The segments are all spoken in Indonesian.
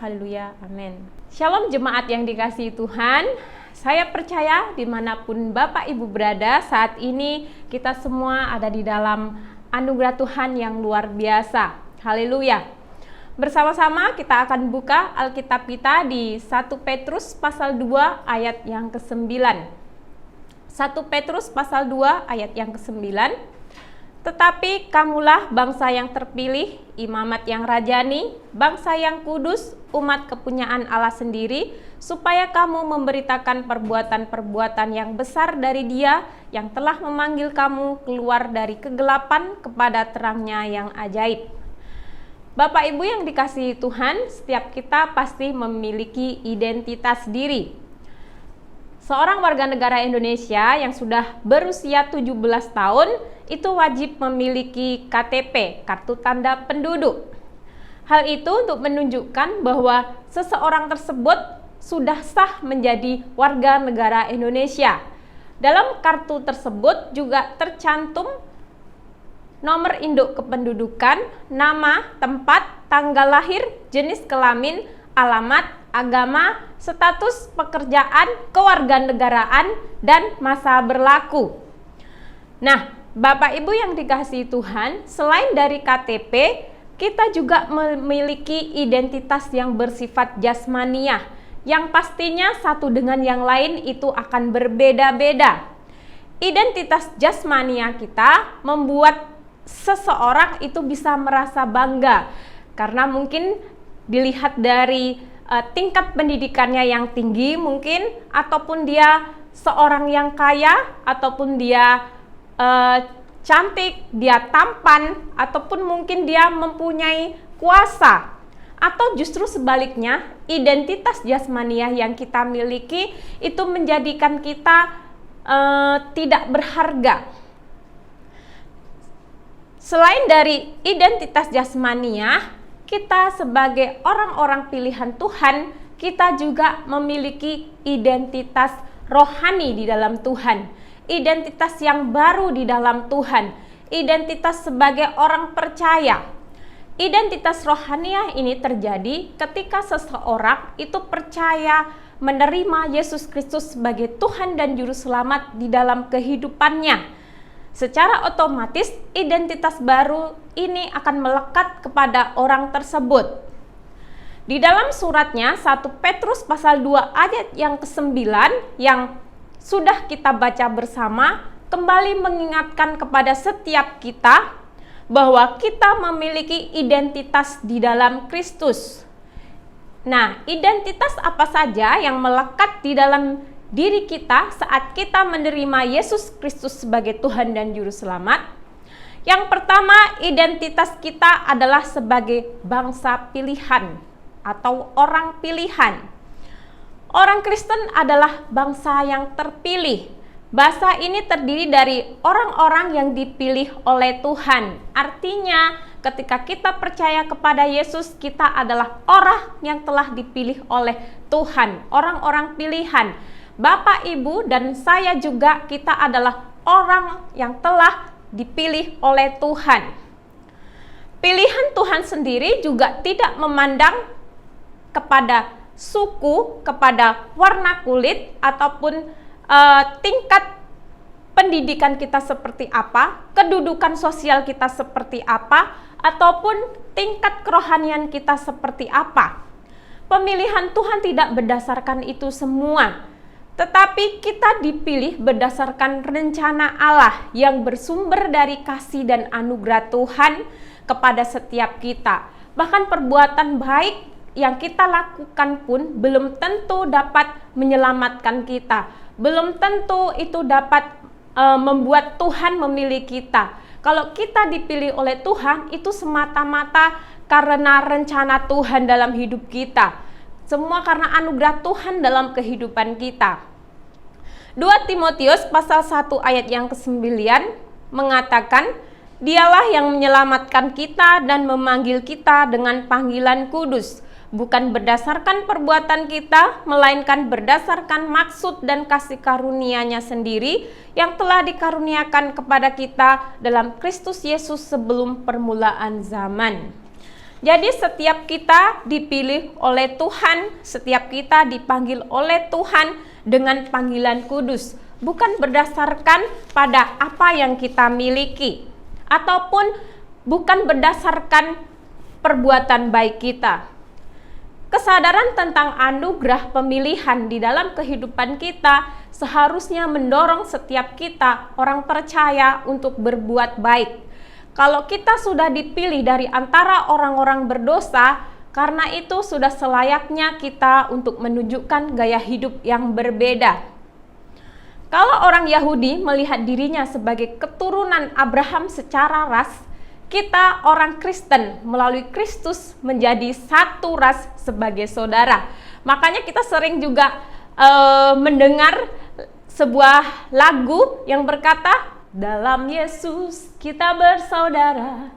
Haleluya, amin. Shalom jemaat yang dikasihi Tuhan. Saya percaya dimanapun Bapak Ibu berada saat ini, kita semua ada di dalam anugerah Tuhan yang luar biasa. Haleluya. Bersama-sama kita akan buka Alkitab kita di 1 Petrus pasal 2 ayat yang ke-9. 1 Petrus pasal 2 ayat yang ke-9. Tetapi kamulah bangsa yang terpilih, imamat yang rajani, bangsa yang kudus, umat kepunyaan Allah sendiri, supaya kamu memberitakan perbuatan-perbuatan yang besar dari Dia yang telah memanggil kamu keluar dari kegelapan kepada terangnya yang ajaib. Bapak Ibu yang dikasihi Tuhan, setiap kita pasti memiliki identitas diri. Seorang warga negara Indonesia yang sudah berusia 17 tahun itu wajib memiliki KTP, kartu tanda penduduk. Hal itu untuk menunjukkan bahwa seseorang tersebut sudah sah menjadi warga negara Indonesia. Dalam kartu tersebut juga tercantum nomor induk kependudukan, nama, tempat, tanggal lahir, jenis kelamin, alamat, agama, status pekerjaan, kewarganegaraan, dan masa berlaku. Nah, Bapak Ibu yang dikasihi Tuhan, selain dari KTP, kita juga memiliki identitas yang bersifat jasmaniah, yang pastinya satu dengan yang lain itu akan berbeda-beda. Identitas jasmaniah kita membuat seseorang itu bisa merasa bangga, karena mungkin dilihat dari tingkat pendidikannya yang tinggi mungkin, ataupun dia seorang yang kaya, ataupun dia cantik, dia tampan, ataupun mungkin dia mempunyai kuasa. Atau justru sebaliknya, identitas jasmaniah yang kita miliki itu menjadikan kita tidak berharga. Selain dari identitas jasmaniah, kita sebagai orang-orang pilihan Tuhan, kita juga memiliki identitas rohani di dalam Tuhan. Identitas yang baru di dalam Tuhan, identitas sebagai orang percaya. Identitas rohaniah ini terjadi ketika seseorang itu percaya menerima Yesus Kristus sebagai Tuhan dan Juru Selamat di dalam kehidupannya. Secara otomatis identitas baru ini akan melekat kepada orang tersebut. Di dalam suratnya 1 Petrus pasal 2 ayat yang ke-9 yang sudah kita baca bersama, kembali mengingatkan kepada setiap kita bahwa kita memiliki identitas di dalam Kristus. Nah, identitas apa saja yang melekat di dalam diri kita saat kita menerima Yesus Kristus sebagai Tuhan dan Juru Selamat? Yang pertama, identitas kita adalah sebagai bangsa pilihan atau orang pilihan. Orang Kristen adalah bangsa yang terpilih. Bangsa ini terdiri dari orang-orang yang dipilih oleh Tuhan. Artinya, ketika kita percaya kepada Yesus, kita adalah orang yang telah dipilih oleh Tuhan, orang-orang pilihan. Bapak, Ibu, dan saya juga, kita adalah orang yang telah dipilih oleh Tuhan. Pilihan Tuhan sendiri juga tidak memandang kepada suku, kepada warna kulit, ataupun tingkat pendidikan kita seperti apa, kedudukan sosial kita seperti apa, ataupun tingkat kerohanian kita seperti apa. Pemilihan Tuhan tidak berdasarkan itu semua, tetapi kita dipilih berdasarkan rencana Allah yang bersumber dari kasih dan anugerah Tuhan kepada setiap kita. Bahkan perbuatan baik yang kita lakukan pun belum tentu dapat menyelamatkan kita, belum tentu itu dapat membuat Tuhan memilih kita. Kalau kita dipilih oleh Tuhan, itu semata-mata karena rencana Tuhan dalam hidup kita, semua karena anugerah Tuhan dalam kehidupan kita. 2 Timotius pasal 1 ayat yang ke-9 mengatakan, Dialah yang menyelamatkan kita dan memanggil kita dengan panggilan kudus, bukan berdasarkan perbuatan kita, melainkan berdasarkan maksud dan kasih karunia-Nya sendiri yang telah dikaruniakan kepada kita dalam Kristus Yesus sebelum permulaan zaman. Jadi setiap kita dipilih oleh Tuhan, setiap kita dipanggil oleh Tuhan dengan panggilan kudus, bukan berdasarkan pada apa yang kita miliki, ataupun bukan berdasarkan perbuatan baik kita. Kesadaran tentang anugerah pemilihan di dalam kehidupan kita seharusnya mendorong setiap kita, orang percaya, untuk berbuat baik. Kalau kita sudah dipilih dari antara orang-orang berdosa, karena itu sudah selayaknya kita untuk menunjukkan gaya hidup yang berbeda. Kalau orang Yahudi melihat dirinya sebagai keturunan Abraham secara ras, kita orang Kristen melalui Kristus menjadi satu ras sebagai saudara. Makanya kita sering juga mendengar sebuah lagu yang berkata, dalam Yesus kita bersaudara,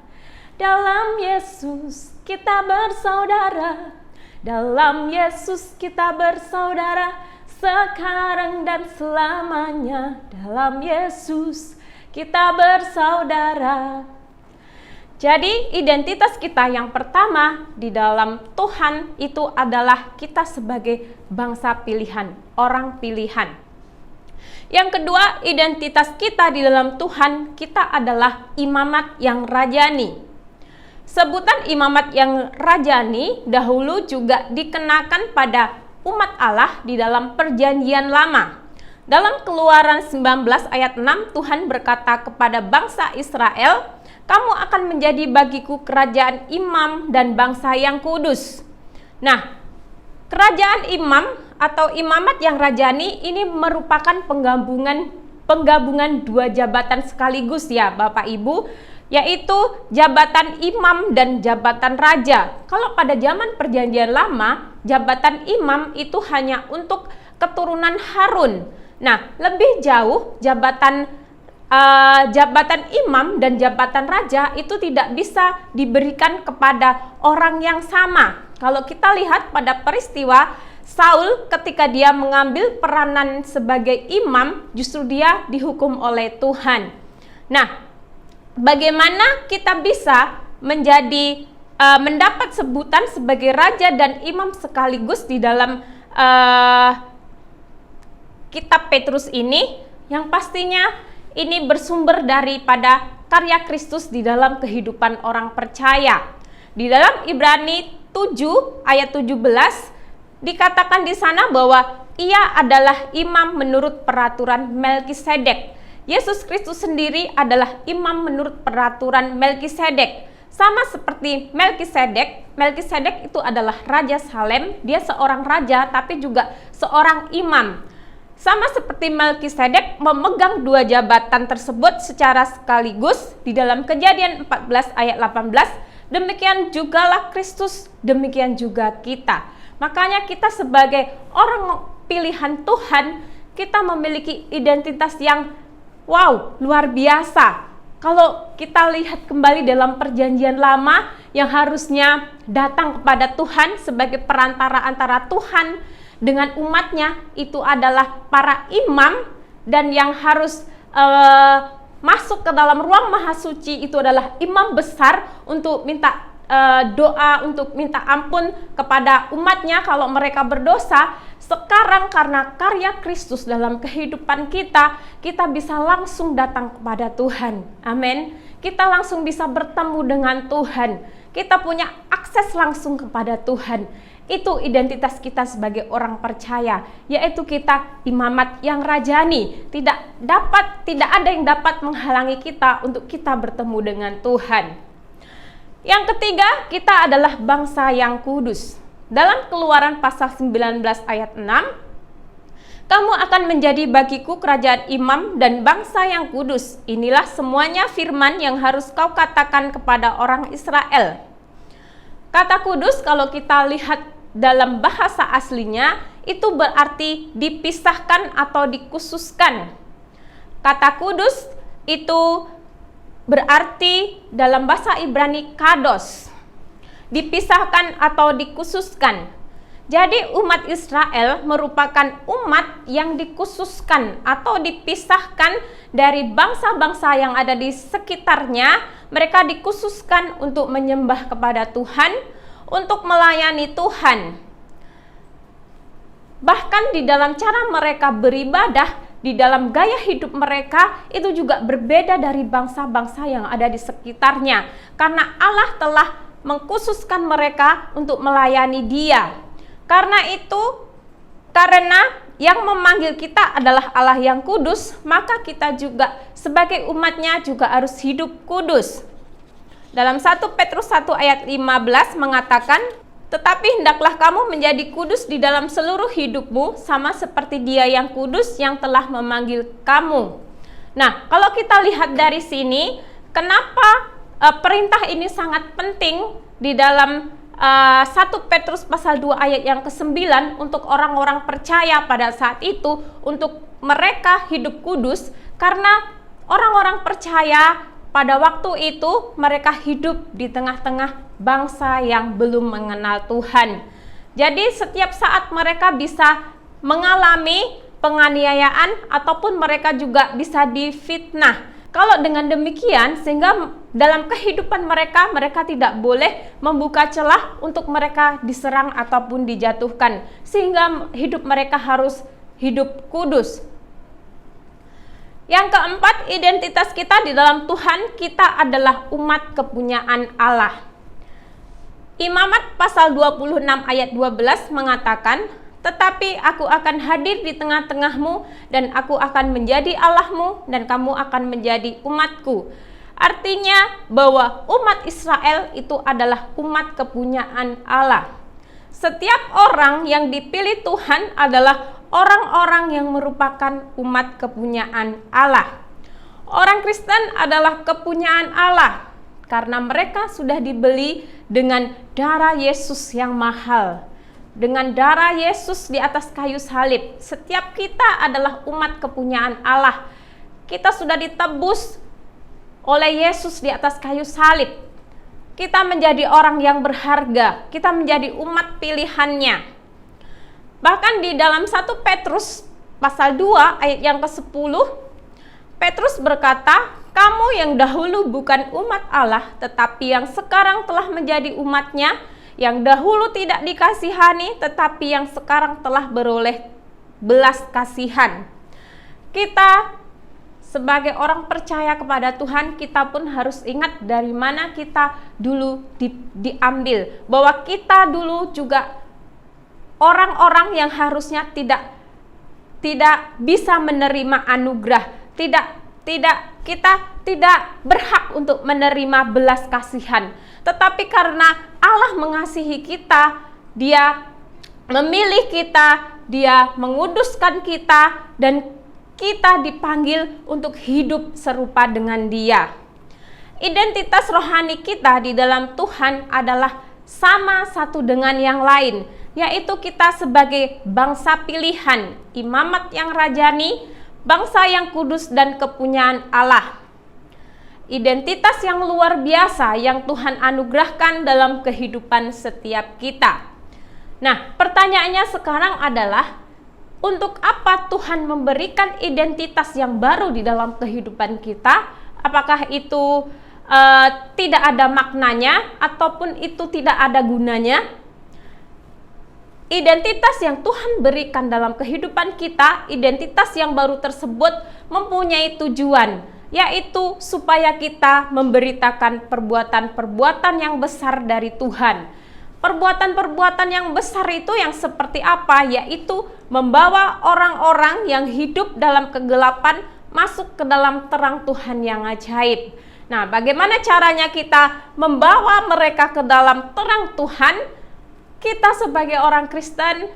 dalam Yesus kita bersaudara, dalam Yesus kita bersaudara, sekarang dan selamanya, dalam Yesus kita bersaudara. Jadi identitas kita yang pertama di dalam Tuhan itu adalah kita sebagai bangsa pilihan, orang pilihan. Yang kedua, identitas kita di dalam Tuhan, kita adalah imamat yang rajani. Sebutan imamat yang rajani dahulu juga dikenakan pada umat Allah di dalam Perjanjian Lama. Dalam Keluaran 19 ayat 6, Tuhan berkata kepada bangsa Israel, kamu akan menjadi bagiku kerajaan imam dan bangsa yang kudus. Nah, kerajaan imam atau imamat yang rajani ini merupakan penggabungan dua jabatan sekaligus ya Bapak Ibu, yaitu jabatan imam dan jabatan raja. Kalau pada zaman Perjanjian Lama, jabatan imam itu hanya untuk keturunan Harun. Nah, lebih jauh jabatan imam dan jabatan raja itu tidak bisa diberikan kepada orang yang sama. Kalau kita lihat pada peristiwa Saul ketika dia mengambil peranan sebagai imam, justru dia dihukum oleh Tuhan. Nah, bagaimana kita bisa mendapat sebutan sebagai raja dan imam sekaligus di dalam kitab Petrus ini? Yang pastinya ini bersumber daripada karya Kristus di dalam kehidupan orang percaya. Di dalam Ibrani 7 ayat 17 dikatakan di sana bahwa ia adalah imam menurut peraturan Melkisedek. Yesus Kristus sendiri adalah imam menurut peraturan Melkisedek. Sama seperti Melkisedek, Melkisedek itu adalah Raja Salem, dia seorang raja tapi juga seorang imam. Sama seperti Melkisedek memegang dua jabatan tersebut secara sekaligus di dalam Kejadian 14 ayat 18, demikian jugalah Kristus, demikian juga kita. Makanya kita sebagai orang pilihan Tuhan, kita memiliki identitas yang luar biasa. Kalau kita lihat kembali dalam Perjanjian Lama yang harusnya datang kepada Tuhan sebagai perantara antara Tuhan dengan umatnya, itu adalah para imam, dan yang harus masuk ke dalam ruang maha suci itu adalah imam besar untuk minta doa, untuk minta ampun kepada umatnya kalau mereka berdosa. Sekarang karena karya Kristus dalam kehidupan kita, kita bisa langsung datang kepada Tuhan. Amin. Kita langsung bisa bertemu dengan Tuhan. Kita punya akses langsung kepada Tuhan. Itu identitas kita sebagai orang percaya, yaitu kita imamat yang rajani. Tidak ada yang dapat menghalangi kita untuk kita bertemu dengan Tuhan. Yang ketiga, kita adalah bangsa yang kudus. Dalam Keluaran pasal 19 ayat 6, kamu akan menjadi bagiku kerajaan imam dan bangsa yang kudus. Inilah semuanya firman yang harus kau katakan kepada orang Israel. Kata kudus kalau kita lihat dalam bahasa aslinya itu berarti dipisahkan atau dikhususkan. Kata kudus itu berarti dalam bahasa Ibrani kados, dipisahkan atau dikhususkan. Jadi umat Israel merupakan umat yang dikhususkan atau dipisahkan dari bangsa-bangsa yang ada di sekitarnya. Mereka dikhususkan untuk menyembah kepada Tuhan, untuk melayani Tuhan. Bahkan di dalam cara mereka beribadah, di dalam gaya hidup mereka itu juga berbeda dari bangsa-bangsa yang ada di sekitarnya. Karena Allah telah mengkhususkan mereka untuk melayani Dia. Karena yang memanggil kita adalah Allah yang kudus, maka kita juga sebagai umatnya juga harus hidup kudus. Dalam 1 Petrus 1 ayat 15 mengatakan, tetapi hendaklah kamu menjadi kudus di dalam seluruh hidupmu, sama seperti Dia yang kudus yang telah memanggil kamu. Nah, kalau kita lihat dari sini, kenapa perintah ini sangat penting di dalam 1 Petrus pasal 2 ayat yang ke-9 untuk orang-orang percaya pada saat itu, untuk mereka hidup kudus, karena orang-orang percaya pada waktu itu mereka hidup di tengah-tengah bangsa yang belum mengenal Tuhan. Jadi setiap saat mereka bisa mengalami penganiayaan ataupun mereka juga bisa difitnah. Kalau dengan demikian, sehingga dalam kehidupan mereka tidak boleh membuka celah untuk mereka diserang ataupun dijatuhkan. Sehingga hidup mereka harus hidup kudus. Yang keempat, identitas kita di dalam Tuhan, kita adalah umat kepunyaan Allah. Imamat pasal 26 ayat 12 mengatakan, tetapi aku akan hadir di tengah-tengahmu dan aku akan menjadi Allahmu dan kamu akan menjadi umatku. Artinya bahwa umat Israel itu adalah umat kepunyaan Allah. Setiap orang yang dipilih Tuhan adalah orang-orang yang merupakan umat kepunyaan Allah. Orang Kristen adalah kepunyaan Allah karena mereka sudah dibeli dengan darah Yesus yang mahal. Dengan darah Yesus di atas kayu salib, setiap kita adalah umat kepunyaan Allah. Kita sudah ditebus oleh Yesus di atas kayu salib. Kita menjadi orang yang berharga, kita menjadi umat pilihannya. Bahkan di dalam 1 Petrus pasal 2 ayat yang ke-10, Petrus berkata, kamu yang dahulu bukan umat Allah, tetapi yang sekarang telah menjadi umatnya, yang dahulu tidak dikasihani, tetapi yang sekarang telah beroleh belas kasihan. Kita sebagai orang percaya kepada Tuhan, kita pun harus ingat dari mana kita dulu diambil. Bahwa kita dulu juga orang-orang yang harusnya tidak bisa menerima anugerah. Kita tidak berhak untuk menerima belas kasihan. Tetapi karena Allah mengasihi kita, Dia memilih kita, Dia menguduskan kita, dan kita dipanggil untuk hidup serupa dengan Dia. Identitas rohani kita di dalam Tuhan adalah sama satu dengan yang lain, yaitu kita sebagai bangsa pilihan, imamat yang rajani, bangsa yang kudus dan kepunyaan Allah. Identitas yang luar biasa yang Tuhan anugerahkan dalam kehidupan setiap kita. Nah, pertanyaannya sekarang adalah, untuk apa Tuhan memberikan identitas yang baru di dalam kehidupan kita? Apakah itu tidak ada maknanya ataupun itu tidak ada gunanya? Identitas yang Tuhan berikan dalam kehidupan kita, identitas yang baru tersebut mempunyai tujuan, yaitu supaya kita memberitakan perbuatan-perbuatan yang besar dari Tuhan. Perbuatan-perbuatan yang besar itu yang seperti apa? Yaitu membawa orang-orang yang hidup dalam kegelapan masuk ke dalam terang Tuhan yang ajaib. Nah, bagaimana caranya kita membawa mereka ke dalam terang Tuhan? Kita sebagai orang Kristen,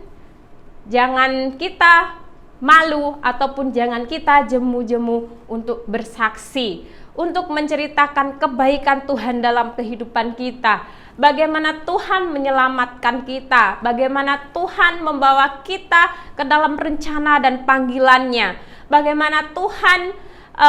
jangan kita malu ataupun jangan kita jemu-jemu untuk bersaksi, untuk menceritakan kebaikan Tuhan dalam kehidupan kita. Bagaimana Tuhan menyelamatkan kita, bagaimana Tuhan membawa kita ke dalam rencana dan panggilannya, bagaimana Tuhan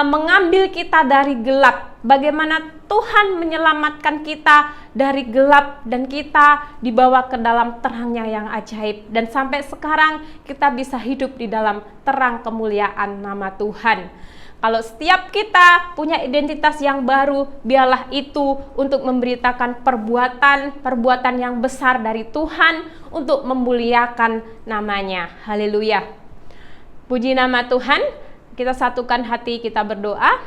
mengambil kita dari gelap bagaimana Tuhan menyelamatkan kita dari gelap dan kita dibawa ke dalam terangnya yang ajaib. Dan sampai sekarang kita bisa hidup di dalam terang kemuliaan nama Tuhan. Kalau setiap kita punya identitas yang baru, biarlah itu untuk memberitakan perbuatan yang besar dari Tuhan untuk memuliakan namanya. Haleluya. Puji nama Tuhan, kita satukan hati, kita berdoa.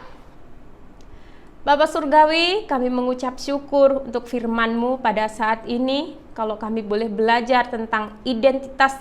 Bapa Surgawi, kami mengucap syukur untuk firman-Mu pada saat ini. Kalau kami boleh belajar tentang identitas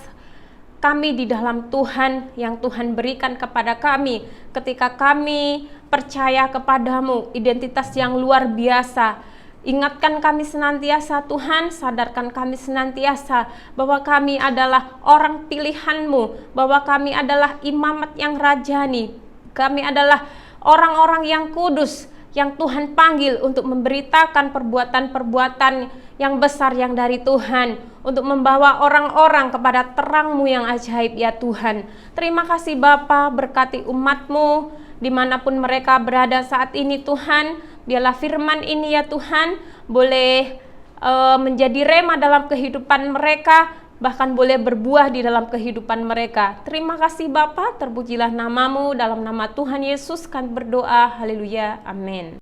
kami di dalam Tuhan yang Tuhan berikan kepada kami ketika kami percaya kepadamu, identitas yang luar biasa. Ingatkan kami senantiasa Tuhan, sadarkan kami senantiasa bahwa kami adalah orang pilihan-Mu, bahwa kami adalah imamat yang rajani, kami adalah orang-orang yang kudus, yang Tuhan panggil untuk memberitakan perbuatan-perbuatan yang besar yang dari Tuhan, untuk membawa orang-orang kepada terang-Mu yang ajaib ya Tuhan. Terima kasih Bapa, berkati umat-Mu dimanapun mereka berada saat ini Tuhan. Biarlah firman ini ya Tuhan boleh menjadi rema dalam kehidupan mereka, bahkan boleh berbuah di dalam kehidupan mereka. Terima kasih Bapa, terpujilah nama-Mu, dalam nama Tuhan Yesus kami berdoa, haleluya, amin.